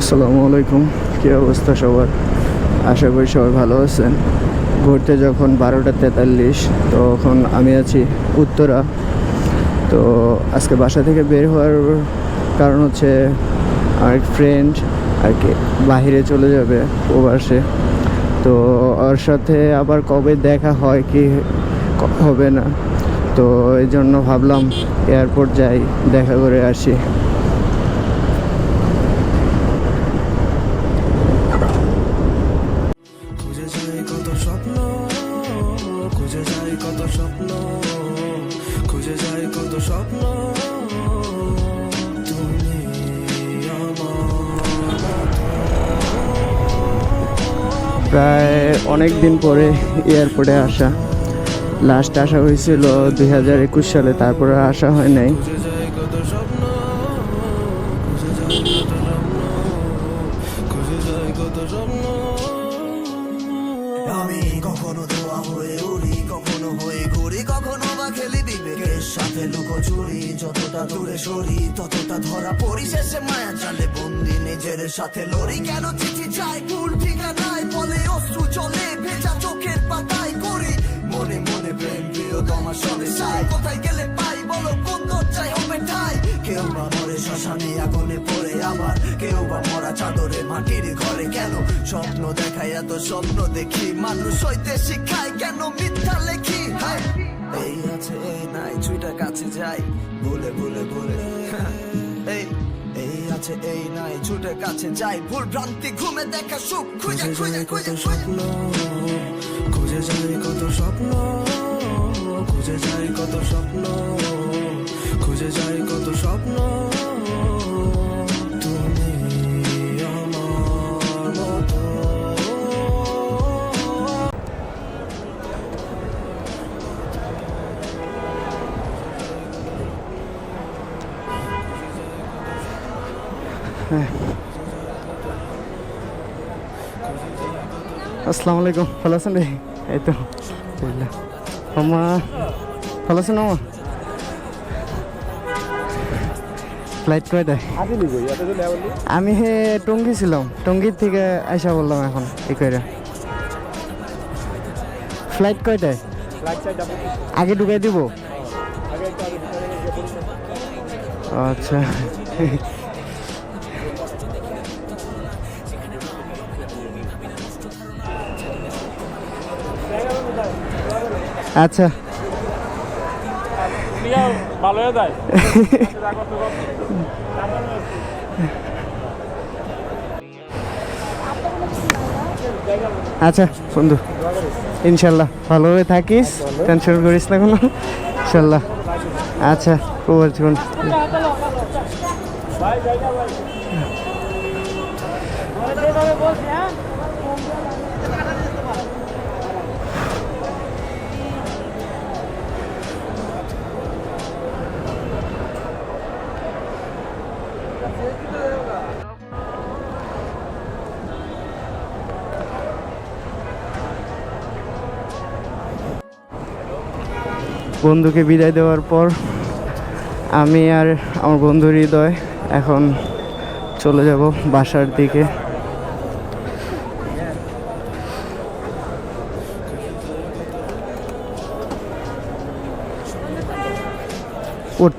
আসসালামু আলাইকুম, কী অবস্থা সবার? আশা করি সবাই ভালো আছেন। ঘুরতে যখন 12:43 তখন আমি আছি উত্তরা। তো আজকে বাসা থেকে বের হওয়ার কারণ হচ্ছে আমার ফ্রেন্ড আর কি বাহিরে চলে যাবে প্রবাসে। তো ওর সাথে আবার কবে দেখা হয় কি হবে না, তো এই জন্য ভাবলাম এয়ারপোর্ট যাই, দেখা করে আসি। প্রায় অনেক দিন পরে এয়ারপোর্টে আসা। লাস্ট আসা হয়েছিল 2021 সালে, তারপরে আসা হয় নাই। আমি কখনো ধোয়া হয়ে উড়ি, কখনো হয়ে ঘুরি, কখনো বা খেলি বিবেকের সাথে লুকোচুরি। যতটা দূরে সরি ততটা ধরা পড়ি, শেষে মায়া জালে বন্দি নিজের সাথে লড়ি। কেন চিঠি যায় ভুল ঠিকানায়, বলে অশ্রু চলে ভেজা চোখের পাতায় করি মনে মনে প্রেম প্রিয় তোমার সঙ্গে চাই। কোথায় গেলে পাই বলো কোন দরজায় হবে ঠাই? কেউ বা মরে শ্মশানে আগুনে পড়ে, আবার কেউ বা মরা চাদরে মাটির ঘরে। কেন স্বপ্ন দেখায় এত স্বপ্ন দেখি, মানুষ হইতে শিখায় কেন মিথ্যা লেখি? হায় এই আছে এই নাই ছুইটা কাছে যাই ভুলে ভুলে ভুলে। এই আছে এই নাই ছুটে কাছে যাই, ভুল ভ্রান্তি ঘুমে দেখা সুখ খুঁজে খুঁজে খুঁজে স্বপ্ন খুঁজে যাই কত স্বপ্ন, খুঁজে যাই কত স্বপ্ন, খুঁজে যাই কত স্বপ্ন। তুমি আমার মতো। আসসালামু আলাইকুম, ভালো আছেন রে? এই তো মামা ভালো আছেন মামা? ফ্লাইট কয়টায়? আমি টঙ্গী ছিলাম, টঙ্গীর থেকে আইসা বললাম এখন এই কয়টা। ফ্লাইট কয়টায়? আগে ঢুকাই দিব? আচ্ছা আচ্ছা আচ্ছা বন্ধু, ইনশাল্লাহ ভালোভাবে থাকিস, টেনশন করিস না কোনো, ইনশাল্লাহ। আচ্ছা প্রবাস জীবন। বন্ধুকে বিদায় দেওয়ার পর আমি আর আমার বন্ধু হৃদয় এখন চলে যাব বাসার দিকে। উঠ